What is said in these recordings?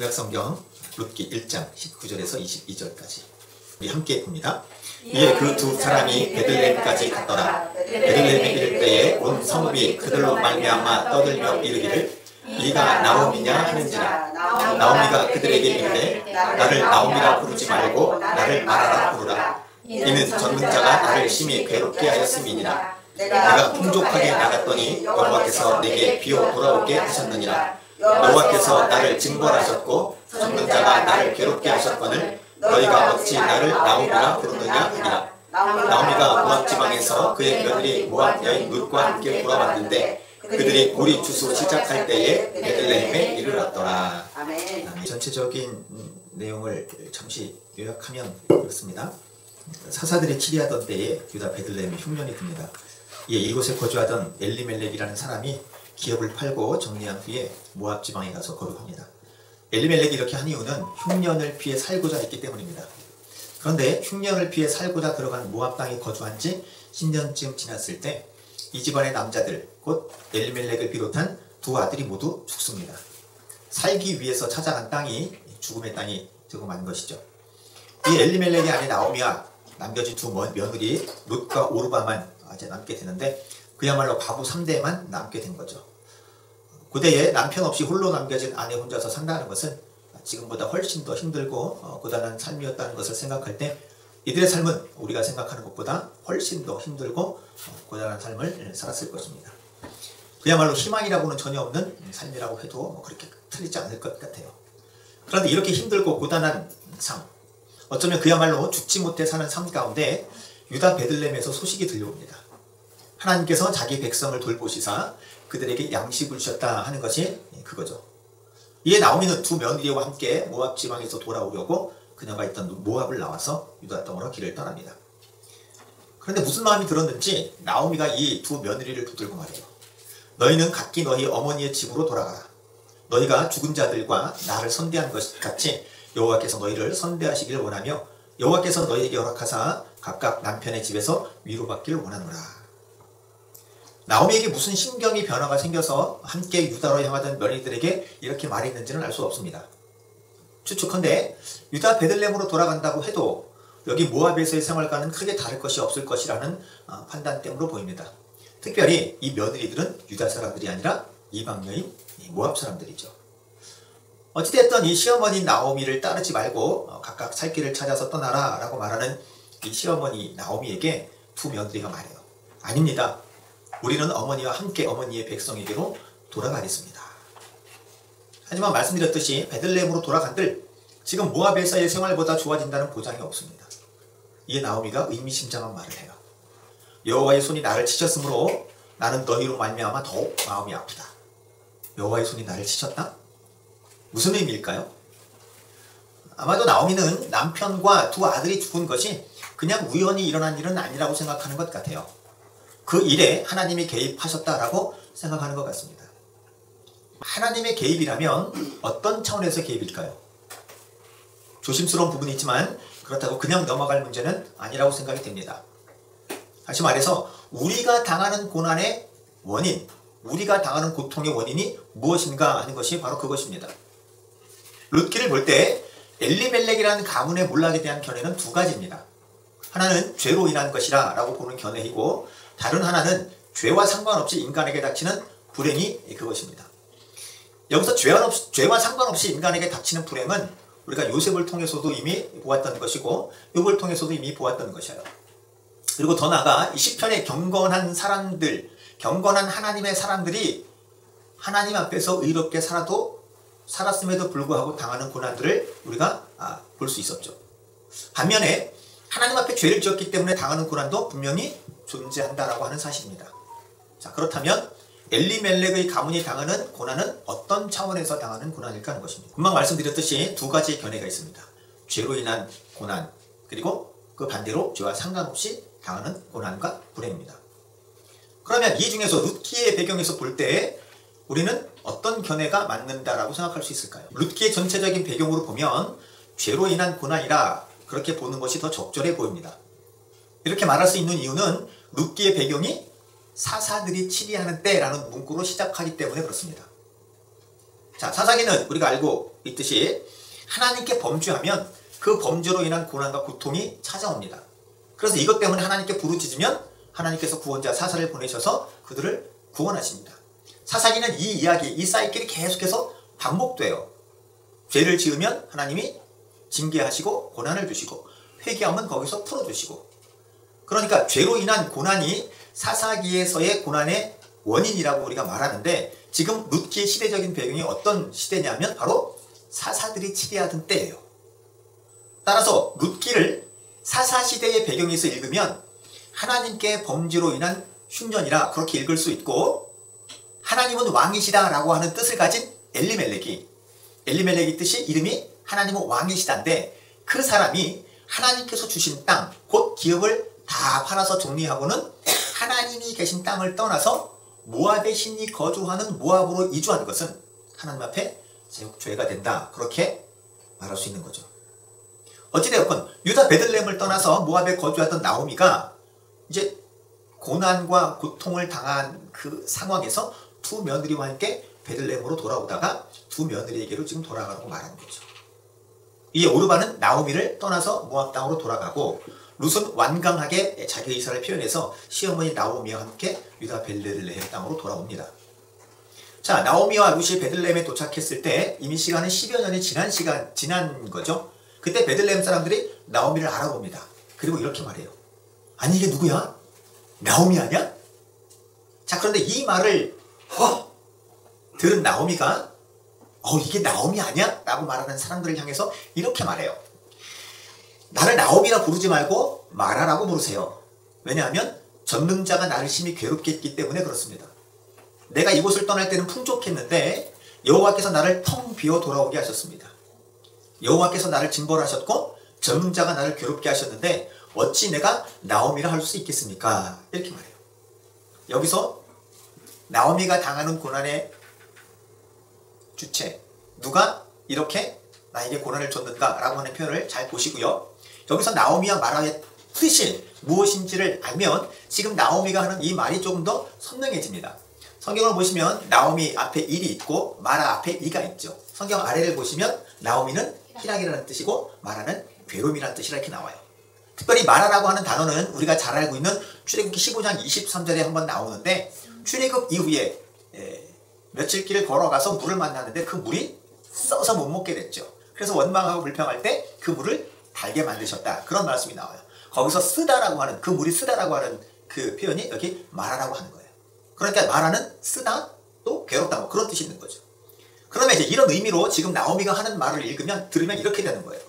구약성경 룻기 1장 19절에서 22절까지 우리 함께 봅니다. 이에 그 두 사람이 베들레헴까지 갔더라. 베들레헴에 이를 때에 온 성읍이 그들로 말미암아 떠들며 이르기를 이가 나오미냐 하는지라. 나오미가 그들에게 이르되 나를 나오미라 부르지 말고 나를 마라라 부르라. 이는 전문자가 나를 심히 괴롭게 하였음이니라. 내가 풍족하게 나갔더니 여호와께서 내게 비어 돌아오게 하셨느니라. 여호와께서 나를 징벌하셨고 전문자가 나를 괴롭게 하셨거늘 너희가 어찌 나를 나오미라 부르느냐 하니라. 나오미가 모압 지방에서 그의 며느리 모압 여인 룻과 함께 돌아왔는데 그들이 우리 주소 시작할 때에 베들레헴에 이르렀더라. 아멘. 전체적인 내용을 잠시 요약하면 이렇습니다. 사사들이 치리하던 때에 유다 베들레헴에 흉년이 듭니다. 이에 이곳에 거주하던 엘리멜렉이라는 사람이 기업을 팔고 정리한 후에 모압 지방에 가서 거룩합니다. 엘리멜렉이 이렇게 한 이유는 흉년을 피해 살고자 했기 때문입니다. 그런데 흉년을 피해 살고자 들어간 모압 땅에 거주한 지 10년쯤 지났을 때 이 집안의 남자들 곧 엘리멜렉을 비롯한 두 아들이 모두 죽습니다. 살기 위해서 찾아간 땅이 죽음의 땅이 되고 만 것이죠. 이 엘리멜렉의 아내 나오미와 남겨진 두 며느리 룻과 오르바만 이제 남게 되는데 그야말로 과부 3대만 남게 된 거죠. 고대에 남편 없이 홀로 남겨진 아내 혼자서 산다는 것은 지금보다 훨씬 더 힘들고 고단한 삶이었다는 것을 생각할 때 이들의 삶은 우리가 생각하는 것보다 훨씬 더 힘들고 고단한 삶을 살았을 것입니다. 그야말로 희망이라고는 전혀 없는 삶이라고 해도 그렇게 틀리지 않을 것 같아요. 그런데 이렇게 힘들고 고단한 삶, 어쩌면 그야말로 죽지 못해 사는 삶 가운데 유다 베들레헴에서 소식이 들려옵니다. 하나님께서 자기 백성을 돌보시사 그들에게 양식을 주셨다 하는 것이 그거죠. 이에 나오미는 두 며느리와 함께 모압 지방에서 돌아오려고 그녀가 있던 모압을 나와서 유다 땅으로 길을 떠납니다. 그런데 무슨 마음이 들었는지 나오미가 이 두 며느리를 붙들고 말해요. 너희는 각기 너희 어머니의 집으로 돌아가라. 너희가 죽은 자들과 나를 선대한 것 같이 여호와께서 너희를 선대하시기를 원하며 여호와께서 너희에게 허락하사 각각 남편의 집에서 위로받기를 원하노라. 나오미에게 무슨 심경의 변화가 생겨서 함께 유다로 향하던 며느리들에게 이렇게 말했는지는 알 수 없습니다. 추측컨대 유다 베들레헴으로 돌아간다고 해도 여기 모압에서의 생활과는 크게 다를 것이 없을 것이라는 판단됨으로 보입니다. 특별히 이 며느리들은 유다 사람들이 아니라 이방여인 모압 사람들이죠. 어찌됐든 이 시어머니 나오미를 따르지 말고 각각 살 길을 찾아서 떠나라 라고 말하는 이 시어머니 나오미에게 두 며느리가 말해요. 아닙니다. 우리는 어머니와 함께 어머니의 백성에게로 돌아가겠습니다. 하지만 말씀드렸듯이 베들레헴으로 돌아간들 지금 모압에서의 생활보다 좋아진다는 보장이 없습니다. 이에 나오미가 의미심장한 말을 해요. 여호와의 손이 나를 치셨으므로 나는 너희로 말미암아 더욱 마음이 아프다. 여호와의 손이 나를 치셨다? 무슨 의미일까요? 아마도 나오미는 남편과 두 아들이 죽은 것이 그냥 우연히 일어난 일은 아니라고 생각하는 것 같아요. 그 일에 하나님이 개입하셨다라고 생각하는 것 같습니다. 하나님의 개입이라면 어떤 차원에서 개입일까요? 조심스러운 부분이 있지만 그렇다고 그냥 넘어갈 문제는 아니라고 생각이 됩니다. 다시 말해서 우리가 당하는 고난의 원인, 우리가 당하는 고통의 원인이 무엇인가 하는 것이 바로 그것입니다. 룻기를 볼 때 엘리멜렉이라는 가문의 몰락에 대한 견해는 두 가지입니다. 하나는 죄로 인한 것이라 라고 보는 견해이고 다른 하나는 죄와 상관없이 인간에게 닥치는 불행이 그것입니다. 여기서 죄와 상관없이 인간에게 닥치는 불행은 우리가 요셉을 통해서도 이미 보았던 것이고 욥을 통해서도 이미 보았던 것이에요. 그리고 더 나아가 이 시편의 경건한 사람들, 경건한 하나님의 사람들이 하나님 앞에서 의롭게 살았음에도 불구하고 당하는 고난들을 우리가 볼 수 있었죠. 반면에 하나님 앞에 죄를 지었기 때문에 당하는 고난도 분명히 존재한다라고 하는 사실입니다. 자, 그렇다면 엘리멜렉의 가문이 당하는 고난은 어떤 차원에서 당하는 고난일까 하는 것입니다. 금방 말씀드렸듯이 두 가지의 견해가 있습니다. 죄로 인한 고난, 그리고 그 반대로 죄와 상관없이 당하는 고난과 불행입니다. 그러면 이 중에서 룻기의 배경에서 볼 때 우리는 어떤 견해가 맞는다라고 생각할 수 있을까요? 룻기의 전체적인 배경으로 보면 죄로 인한 고난이라 그렇게 보는 것이 더 적절해 보입니다. 이렇게 말할 수 있는 이유는 룻기의 배경이 사사들이 치리하는 때라는 문구로 시작하기 때문에 그렇습니다. 자, 사사기는 우리가 알고 있듯이 하나님께 범죄하면 그 범죄로 인한 고난과 고통이 찾아옵니다. 그래서 이것 때문에 하나님께 부르짖으면 하나님께서 구원자 사사를 보내셔서 그들을 구원하십니다. 사사기는 이 이야기, 이 사이클이 계속해서 반복돼요. 죄를 지으면 하나님이 징계하시고 고난을 주시고 회개하면 거기서 풀어주시고, 그러니까 죄로 인한 고난이 사사기에서의 고난의 원인이라고 우리가 말하는데, 지금 룻기의 시대적인 배경이 어떤 시대냐면 바로 사사들이 치리하던 때예요. 따라서 룻기를 사사시대의 배경에서 읽으면 하나님께 범죄로 인한 흉년이라 그렇게 읽을 수 있고, 하나님은 왕이시다 라고 하는 뜻을 가진 엘리멜렉이 뜻이 이름이 하나님은 왕이시다인데, 그 사람이 하나님께서 주신 땅, 곧 기업을 다 팔아서 정리하고는 하나님이 계신 땅을 떠나서 모압의 신이 거주하는 모압으로 이주한 것은 하나님 앞에 죄가 된다, 그렇게 말할 수 있는 거죠. 어찌되었건 유다 베들레헴을 떠나서 모압에 거주하던 나오미가 이제 고난과 고통을 당한 그 상황에서 두 며느리와 함께 베들레헴으로 돌아오다가 두 며느리에게로 지금 돌아가라고 말하는 거죠. 이 오르바는 나오미를 떠나서 모압 땅으로 돌아가고, 룻은 완강하게 자기 의사를 표현해서 시어머니 나오미와 함께 유다 베들레헴 땅으로 돌아옵니다. 자, 나오미와 룻이 베들레헴에 도착했을 때 이미 시간은 10여 년이 지난 거죠. 그때 베들레헴 사람들이 나오미를 알아봅니다. 그리고 이렇게 말해요. 아니, 이게 누구야? 나오미 아니야? 자, 그런데 이 말을 들은 나오미가 이게 나오미 아니야? 라고 말하는 사람들을 향해서 이렇게 말해요. 나를 나오미라 부르지 말고 마라라고 부르세요. 왜냐하면 전능자가 나를 심히 괴롭게 했기 때문에 그렇습니다. 내가 이곳을 떠날 때는 풍족했는데 여호와께서 나를 텅 비워 돌아오게 하셨습니다. 여호와께서 나를 징벌하셨고 전능자가 나를 괴롭게 하셨는데 어찌 내가 나오미라 할 수 있겠습니까? 이렇게 말해요. 여기서 나오미가 당하는 고난의 주체, 누가 이렇게 나에게 고난을 줬는가 라고 하는 표현을 잘 보시고요. 여기서 나오미와 마라의 뜻이 무엇인지를 알면 지금 나오미가 하는 이 말이 조금 더 선명해집니다. 성경을 보시면 나오미 앞에 1이 있고 마라 앞에 2가 있죠. 성경 아래를 보시면 나오미는 희락이라는 뜻이고 마라는 괴로움이라는 뜻이라 이렇게 나와요. 특별히 마라라고 하는 단어는 우리가 잘 알고 있는 출애굽기 15장 23절에 한번 나오는데, 출애굽 이후에 며칠 길을 걸어가서 물을 만났는데 그 물이 써서 못 먹게 됐죠. 그래서 원망하고 불평할 때 그 물을 달게 만드셨다, 그런 말씀이 나와요. 거기서 쓰다라고 하는, 그 물이 쓰다라고 하는 그 표현이 여기 마라라고 하는 거예요. 그러니까 마라는 쓰다, 또 괴롭다, 그런 뜻이 있는 거죠. 그러면 이제 이런 의미로 지금 나오미가 하는 말을 들으면 이렇게 되는 거예요.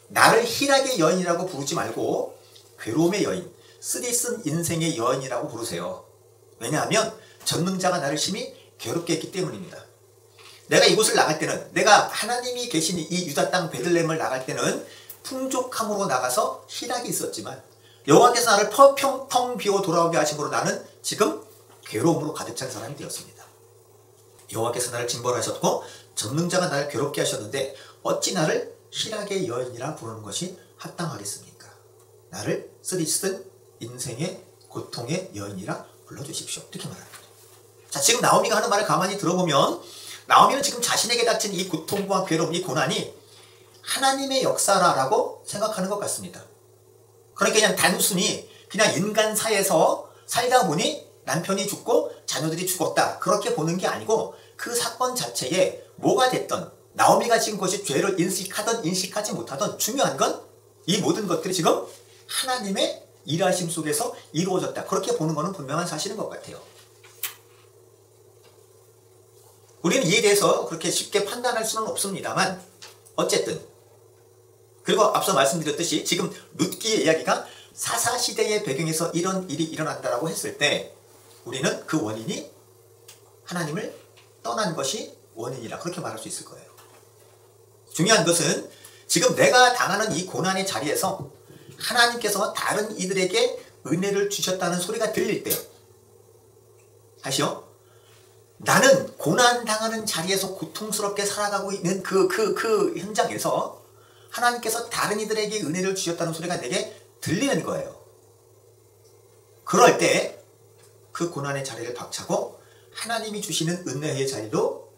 나를 희락의 여인이라고 부르지 말고 괴로움의 여인, 쓰디쓴 인생의 여인이라고 부르세요. 왜냐하면 전능자가 나를 심히 괴롭게 했기 때문입니다. 내가 이곳을 나갈 때는, 내가 하나님이 계신 이 유다 땅 베들레헴을 나갈 때는 풍족함으로 나가서 희락이 있었지만 여호와께서 나를 텅 비워 돌아오게 하심으로 나는 지금 괴로움으로 가득 찬 사람이 되었습니다. 여호와께서 나를 징벌하셨고 전능자가 나를 괴롭게 하셨는데 어찌 나를 희락의 여인이라 부르는 것이 합당하겠습니까? 나를 쓰디쓴 인생의 고통의 여인이라 불러주십시오. 이렇게 말합니다. 자, 지금 나오미가 하는 말을 가만히 들어보면 나오미는 지금 자신에게 닥친 이 고통과 괴로움, 이 고난이 하나님의 역사라고 생각하는 것 같습니다. 그러니까 그냥 단순히 그냥 인간사에서 살다 보니 남편이 죽고 자녀들이 죽었다, 그렇게 보는 게 아니고 그 사건 자체에 뭐가 됐던, 나오미가 지금 그것이 죄를 인식하든 인식하지 못하든 중요한 건 이 모든 것들이 지금 하나님의 일하심 속에서 이루어졌다, 그렇게 보는 것은 분명한 사실인 것 같아요. 우리는 이에 대해서 그렇게 쉽게 판단할 수는 없습니다만 어쨌든, 그리고 앞서 말씀드렸듯이 지금 룻기의 이야기가 사사시대의 배경에서 이런 일이 일어난다라고 했을 때 우리는 그 원인이 하나님을 떠난 것이 원인이라 그렇게 말할 수 있을 거예요. 중요한 것은 지금 내가 당하는 이 고난의 자리에서 하나님께서 다른 이들에게 은혜를 주셨다는 소리가 들릴 때, 다시요, 나는 고난당하는 자리에서 고통스럽게 살아가고 있는 그 현장에서 하나님께서 다른 이들에게 은혜를 주셨다는 소리가 내게 들리는 거예요. 그럴 때 그 고난의 자리를 박차고 하나님이 주시는 은혜의 자리로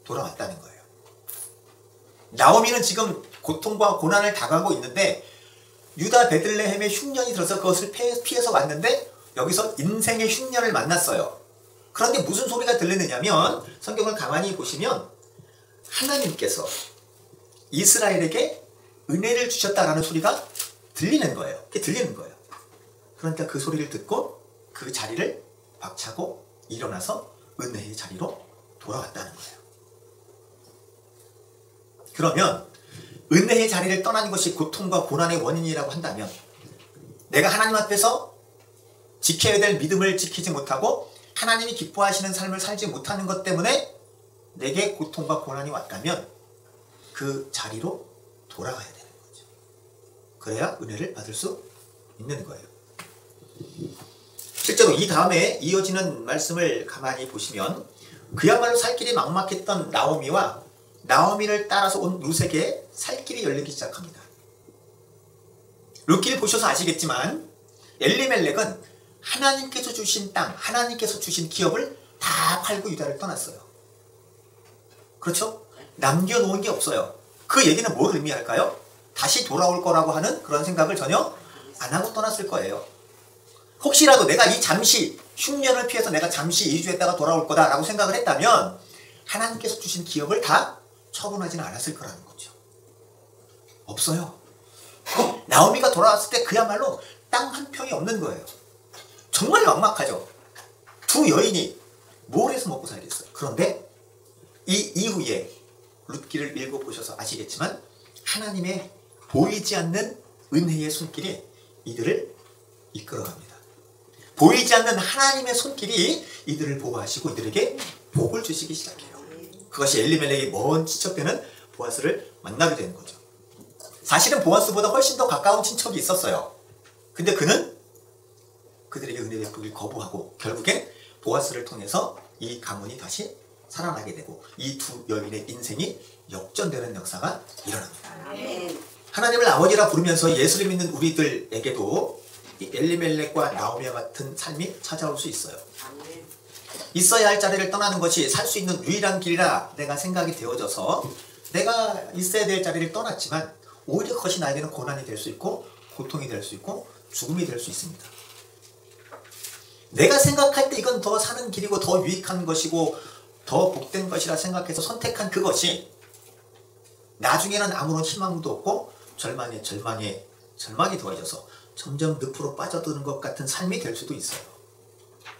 돌아왔다는 거예요. 나오미는 지금 고통과 고난을 당하고 있는데 유다 베들레헴의 흉년이 들어서 그것을 피해서 왔는데 여기서 인생의 흉년을 만났어요. 그런데 무슨 소리가 들리느냐면 성경을 가만히 보시면 하나님께서 이스라엘에게 은혜를 주셨다라는 소리가 들리는 거예요. 그게 들리는 거예요. 그러니까 그 소리를 듣고 그 자리를 박차고 일어나서 은혜의 자리로 돌아왔다는 거예요. 그러면 은혜의 자리를 떠나는 것이 고통과 고난의 원인이라고 한다면 내가 하나님 앞에서 지켜야 될 믿음을 지키지 못하고 하나님이 기뻐하시는 삶을 살지 못하는 것 때문에 내게 고통과 고난이 왔다면 그 자리로 돌아가야 되는 거죠. 그래야 은혜를 받을 수 있는 거예요. 실제로 이 다음에 이어지는 말씀을 가만히 보시면 그야말로 살 길이 막막했던 나오미와 나오미를 따라서 온 룻에게 살 길이 열리기 시작합니다. 룻기를 보셔서 아시겠지만 엘리멜렉은 하나님께서 주신 땅, 하나님께서 주신 기업을 다 팔고 유다를 떠났어요. 그렇죠? 남겨놓은 게 없어요. 그 얘기는 뭘 의미할까요? 다시 돌아올 거라고 하는 그런 생각을 전혀 안 하고 떠났을 거예요. 혹시라도 내가 이 잠시 흉년을 피해서 내가 잠시 이주했다가 돌아올 거다라고 생각을 했다면 하나님께서 주신 기업을 다 처분하지는 않았을 거라는 거죠. 없어요. 나오미가 돌아왔을 때 그야말로 땅 한 평이 없는 거예요. 정말 막막하죠. 두 여인이 뭘 해서 먹고 살겠어요. 그런데 이 이후에 룻기를 읽어보셔서 아시겠지만 하나님의 보이지 않는 은혜의 손길이 이들을 이끌어갑니다. 보이지 않는 하나님의 손길이 이들을 보호하시고 이들에게 복을 주시기 시작해요. 그것이 엘리멜렉이 먼 친척되는 보아스를 만나게 되는 거죠. 사실은 보아스보다 훨씬 더 가까운 친척이 있었어요. 근데 그는 그들에게 은혜 베푸기를 거부하고 결국엔 보아스를 통해서 이 가문이 다시 살아나게 되고 이 두 여인의 인생이 역전되는 역사가 일어납니다. 아멘. 하나님을 아버지라 부르면서 예수를 믿는 우리들에게도 이 엘리멜렉과 나오미와 같은 삶이 찾아올 수 있어요. 아멘. 있어야 할 자리를 떠나는 것이 살 수 있는 유일한 길이라 내가 생각이 되어져서 내가 있어야 될 자리를 떠났지만 오히려 그것이 나에게는 고난이 될 수 있고 고통이 될 수 있고 죽음이 될 수 있습니다. 내가 생각할 때 이건 더 사는 길이고 더 유익한 것이고 더 복된 것이라 생각해서 선택한 그것이 나중에는 아무런 희망도 없고 절망에 더해져서 점점 늪으로 빠져드는 것 같은 삶이 될 수도 있어요.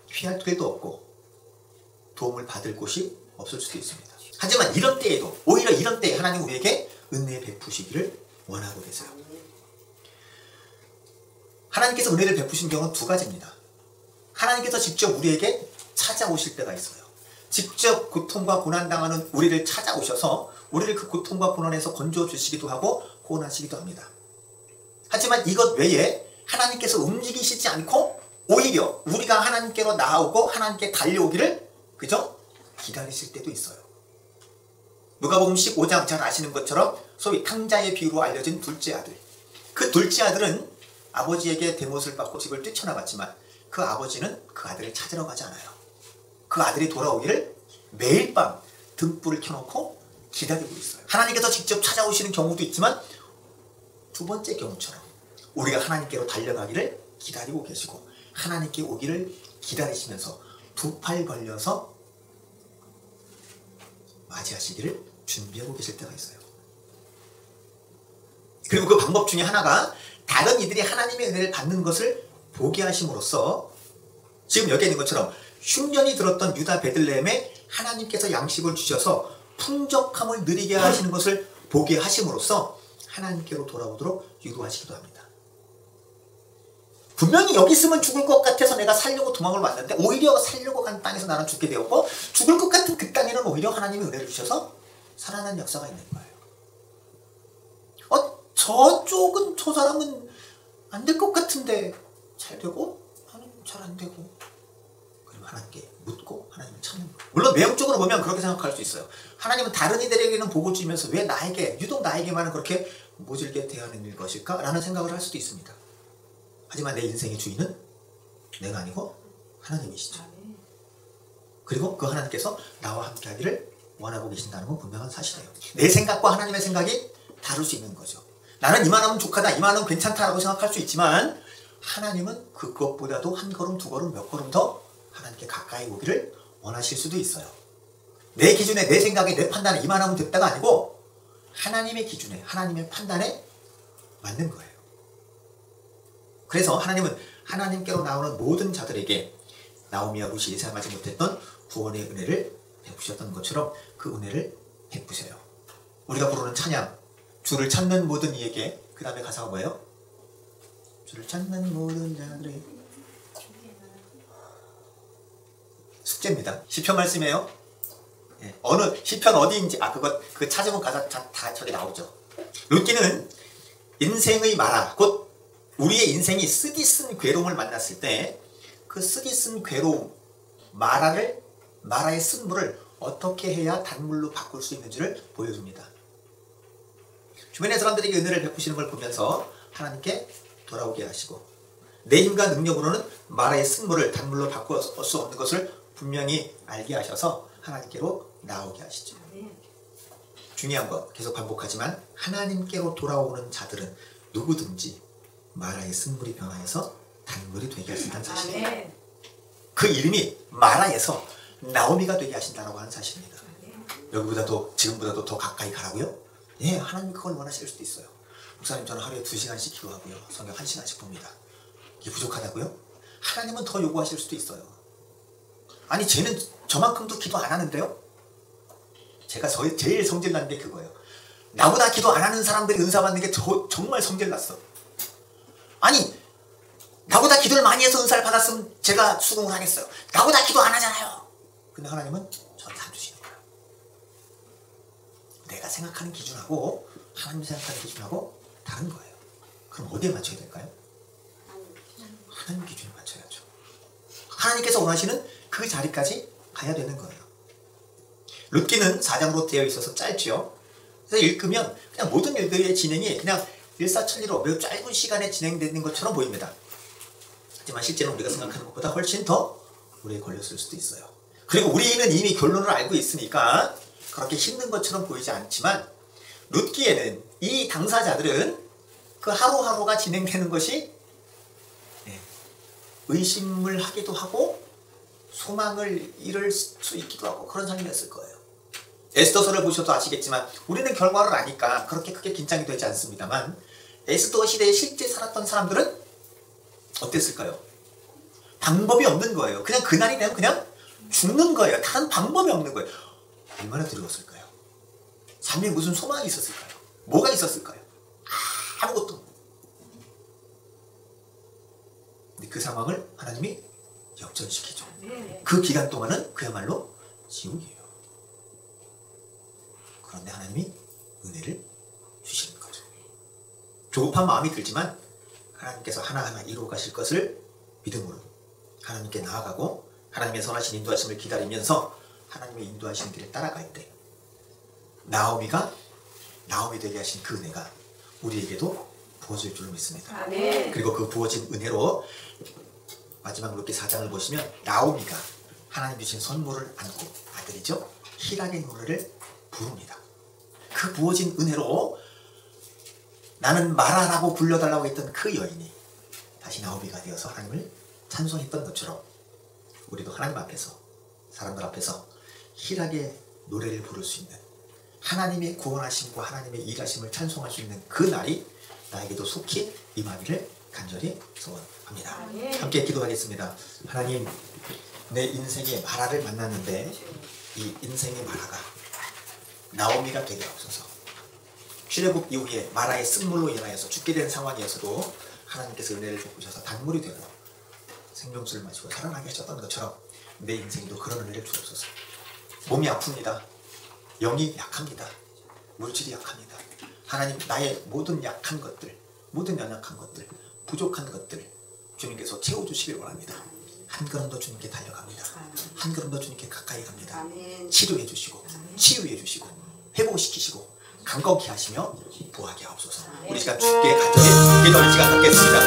피할 길도 없고 도움을 받을 곳이 없을 수도 있습니다. 하지만 이런 때에도 오히려 이런 때에 하나님 우리에게 은혜 베푸시기를 원하고 계세요. 하나님께서 은혜를 베푸신 경우는 두 가지입니다. 하나님께서 직접 우리에게 찾아오실 때가 있어요. 직접 고통과 고난당하는 우리를 찾아오셔서 우리를 그 고통과 고난에서 건져주시기도 하고 구원하시기도 합니다. 하지만 이것 외에 하나님께서 움직이시지 않고 오히려 우리가 하나님께로 나아오고 하나님께 달려오기를 그저 기다리실 때도 있어요. 누가복음 15장 잘 아시는 것처럼 소위 탕자의 비유로 알려진 둘째 아들. 그 둘째 아들은 아버지에게 대못을 받고 집을 뛰쳐나갔지만 그 아버지는 그 아들을 찾으러 가지 않아요. 그 아들이 돌아오기를 매일 밤 등불을 켜놓고 기다리고 있어요. 하나님께서 직접 찾아오시는 경우도 있지만 두 번째 경우처럼 우리가 하나님께로 달려가기를 기다리고 계시고 하나님께 오기를 기다리시면서 두 팔 벌려서 맞이하시기를 준비하고 계실 때가 있어요. 그리고 그 방법 중에 하나가 다른 이들이 하나님의 은혜를 받는 것을 보게 하심으로써 지금 여기에 있는 것처럼 흉년이 들었던 유다 베들레헴에 하나님께서 양식을 주셔서 풍족함을 누리게 하시는 것을 보게 하심으로써 하나님께로 돌아오도록 유도하시기도 합니다. 분명히 여기 있으면 죽을 것 같아서 내가 살려고 도망을 왔는데 오히려 살려고 간 땅에서 나는 죽게 되었고 죽을 것 같은 그 땅에는 오히려 하나님이 은혜를 주셔서 살아난 역사가 있는 거예요. 저쪽은 저 사람은 안 될 것 같은데 잘 되고 나는 잘 안 되고 그럼 하나님께 묻고 하나님을 찾는 거예요. 물론 내용적으로 보면 그렇게 생각할 수 있어요. 하나님은 다른 이들에게는 복을 주면서 왜 나에게 유독 나에게만은 그렇게 모질게 대하는 것일까? 라는 생각을 할 수도 있습니다. 하지만 내 인생의 주인은 내가 아니고 하나님이시죠. 그리고 그 하나님께서 나와 함께 하기를 원하고 계신다는 건 분명한 사실이에요. 내 생각과 하나님의 생각이 다를 수 있는 거죠. 나는 이만하면 족하다, 이만하면 괜찮다라고 생각할 수 있지만 하나님은 그것보다도 한 걸음, 두 걸음, 몇 걸음 더 하나님께 가까이 오기를 원하실 수도 있어요. 내 기준에, 내 생각에, 내 판단에 이만하면 됐다가 아니고 하나님의 기준에, 하나님의 판단에 맞는 거예요. 그래서 하나님은 하나님께로 나오는 모든 자들에게 나오미와 룻이 예상하지 못했던 구원의 은혜를 베푸셨던 것처럼 그 은혜를 베푸세요. 우리가 부르는 찬양, 주를 찾는 모든 이에게, 그 다음에 가사가 뭐예요? 주를 찾는 모든 자들에게. 숙제입니다. 시편 말씀이에요. 어느 시편 어디인지 그거 찾으면 가사 다 저기 나오죠. 룻기는 인생의 마라, 곧 우리의 인생이 쓰디쓴 괴로움을 만났을 때 그 쓰디쓴 괴로움, 마라의 쓴물을 어떻게 해야 단물로 바꿀 수 있는지를 보여줍니다. 주변의 사람들에게 은혜를 베푸시는 걸 보면서 하나님께 돌아오게 하시고, 내 힘과 능력으로는 마라의 쓴물을 단물로 바꿀 수 없는 것을 분명히 알게 하셔서 하나님께로 나오게 하시죠. 중요한 것 계속 반복하지만 하나님께로 돌아오는 자들은 누구든지 마라의 쓴물이 변화해서 단물이 되게 하신다는 사실이에요. 그 이름이 마라에서 나오미가 되게 하신다고 하는 사실입니다. 여기보다도, 지금보다도 더 가까이 가라고요? 예, 하나님이 그걸 원하실 수도 있어요. 목사님, 저는 하루에 2시간씩 기도하고요, 성경 1시간씩 봅니다. 이게 부족하다고요? 하나님은 더 요구하실 수도 있어요. 아니, 쟤는 저만큼도 기도 안 하는데요? 제가 제일 성질난 게 그거예요. 나보다 기도 안 하는 사람들이 은사 받는 게 정말 성질났어. 아니, 나보다 기도를 많이 해서 은사를 받았으면 제가 수긍을 하겠어요. 나보다 기도 안 하잖아요. 근데 하나님은 저를 안 주시는 거예요. 내가 생각하는 기준하고 하나님이 생각하는 기준하고 다른 거예요. 그럼 어디에 맞춰야 될까요? 하나님 기준에 맞춰야죠. 하나님께서 원하시는 그 자리까지 가야 되는 거예요. 룻기는 4장으로 되어 있어서 짧지요. 그래서 읽으면 그냥 모든 일들의 진행이 그냥 일사천리로 매우 짧은 시간에 진행되는 것처럼 보입니다. 하지만 실제로 우리가 생각하는 것보다 훨씬 더 오래 걸렸을 수도 있어요. 그리고 우리는 이미 결론을 알고 있으니까 그렇게 힘든 것처럼 보이지 않지만 룻기에는 이 당사자들은 그 하루하루가 진행되는 것이 의심을 하기도 하고 소망을 잃을 수 있기도 하고 그런 삶이었을 거예요. 에스더서를 보셔도 아시겠지만 우리는 결과를 아니까 그렇게 크게 긴장이 되지 않습니다만 에스더 시대에 실제 살았던 사람들은 어땠을까요? 방법이 없는 거예요. 그냥 그날이 되면 그냥 죽는 거예요. 다른 방법이 없는 거예요. 얼마나 두려웠을까요? 삶에 무슨 소망이 있었을까요? 뭐가 있었을까요? 아무것도 없는. 근데 그 상황을 하나님이 역전시키죠. 그 기간 동안은 그야말로 지옥이에요. 그런데 하나님이 은혜를 주시는 거죠. 조급한 마음이 들지만 하나님께서 하나하나 이루어 가실 것을 믿음으로 하나님께 나아가고 하나님의 선하신 인도하심을 기다리면서 하나님의 인도하시는 길을 따라갈 때 나오미가 나오미 되게 하신 그 은혜가 우리에게도 부어질 줄 믿습니다. 아멘. 그리고 그 부어진 은혜로 마지막 룻기 4장을 보시면 나오미가 하나님 주신 선물을 안고 아들이죠, 히락의 노래를 부릅니다. 그 부어진 은혜로 나는 마라라고 불러달라고 했던 그 여인이 다시 나오미가 되어서 하나님을 찬송했던 것처럼 우리도 하나님 앞에서, 사람들 앞에서 히락의 노래를 부를 수 있는, 하나님의 구원하심과 하나님의 일하심을 찬송할 수 있는 그 날이 나에게도 속히 임하기를 간절히 소원합니다. 함께 기도하겠습니다. 하나님, 내 인생의 마라를 만났는데 이 인생의 마라가 나오미가 되게 하옵소서. 출애굽 이후에 마라의 쓴물로 인하여서 죽게 된 상황이어서도 하나님께서 은혜를 베푸셔서 단물이 되고 생명수를 마시고 살아나게 하셨던 것처럼 내 인생도 그런 은혜를 주옵소서. 몸이 아픕니다. 영이 약합니다. 물질이 약합니다. 하나님, 나의 모든 약한 것들, 모든 연약한 것들, 부족한 것들 주님께서 채워주시길 원합니다. 한 걸음 더 주님께 달려갑니다. 한 걸음 더 주님께 가까이 갑니다. 치료해 주시고 치유해 주시고 회복시키시고 강건케 하시며 부하게 하옵소서. 우리 시간 주께 간절히 기도하는 시간 갖겠습니다.